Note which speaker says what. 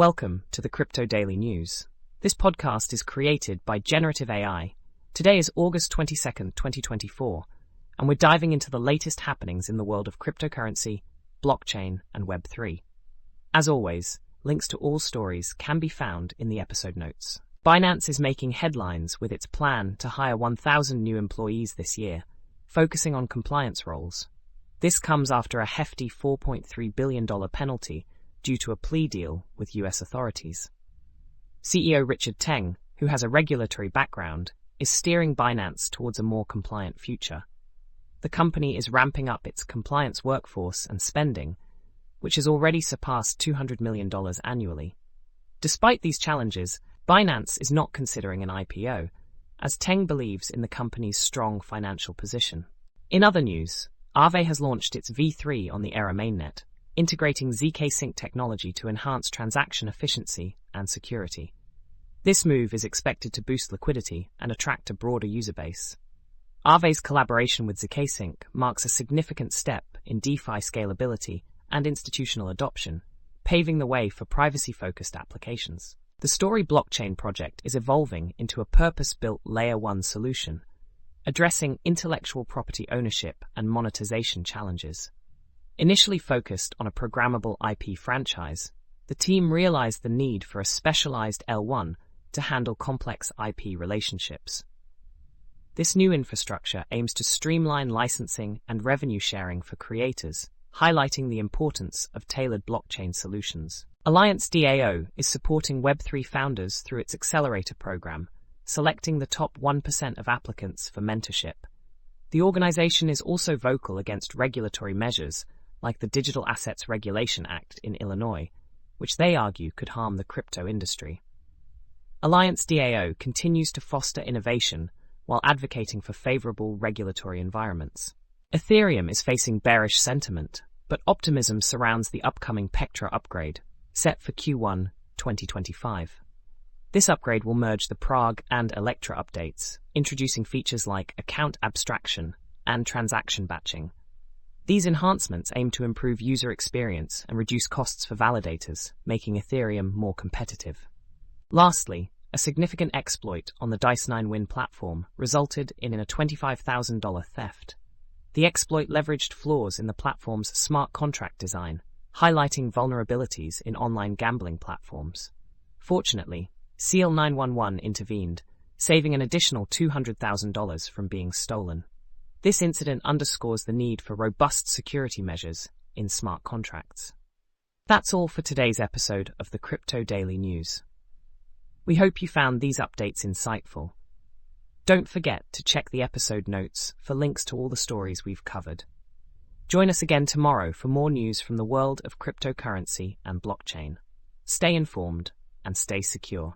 Speaker 1: Welcome to the Crypto Daily News. This podcast is created by Generative AI. Today is August 22nd, 2024, and we're diving into the latest happenings in the world of cryptocurrency, blockchain, and Web3. As always, links to all stories can be found in the episode notes. Binance is making headlines with its plan to hire 1,000 new employees this year, focusing on compliance roles. This comes after a hefty $4.3 billion penalty due to a plea deal with US authorities. CEO Richard Teng, who has a regulatory background, is steering Binance towards a more compliant future. The company is ramping up its compliance workforce and spending, which has already surpassed $200 million annually. Despite these challenges, Binance is not considering an IPO, as Teng believes in the company's strong financial position. In other news, Aave has launched its V3 on the Era Mainnet, integrating zk Sync technology to enhance transaction efficiency and security. This move is expected to boost liquidity and attract a broader user base. Aave's collaboration with zk Sync marks a significant step in DeFi scalability and institutional adoption, paving the way for privacy-focused applications. The Story blockchain project is evolving into a purpose-built Layer 1 solution, addressing intellectual property ownership and monetization challenges. Initially focused on a programmable IP franchise, the team realized the need for a specialized L1 to handle complex IP relationships. This new infrastructure aims to streamline licensing and revenue sharing for creators, highlighting the importance of tailored blockchain solutions. Alliance DAO is supporting Web3 founders through its accelerator program, selecting the top 1% of applicants for mentorship. The organization is also vocal against regulatory measures like the Digital Assets Regulation Act in Illinois, which they argue could harm the crypto industry. Alliance DAO continues to foster innovation while advocating for favorable regulatory environments. Ethereum is facing bearish sentiment, but optimism surrounds the upcoming Pectra upgrade, set for Q1 2025. This upgrade will merge the Prague and Electra updates, introducing features like account abstraction and transaction batching. These enhancements aim to improve user experience and reduce costs for validators, making Ethereum more competitive. Lastly, a significant exploit on the Dice9Win platform resulted in a $25,000 theft. The exploit leveraged flaws in the platform's smart contract design, highlighting vulnerabilities in online gambling platforms. Fortunately, SEAL 911 intervened, saving an additional $200,000 from being stolen. This incident underscores the need for robust security measures in smart contracts. That's all for today's episode of the Crypto Daily News. We hope you found these updates insightful. Don't forget to check the episode notes for links to all the stories we've covered. Join us again tomorrow for more news from the world of cryptocurrency and blockchain. Stay informed and stay secure.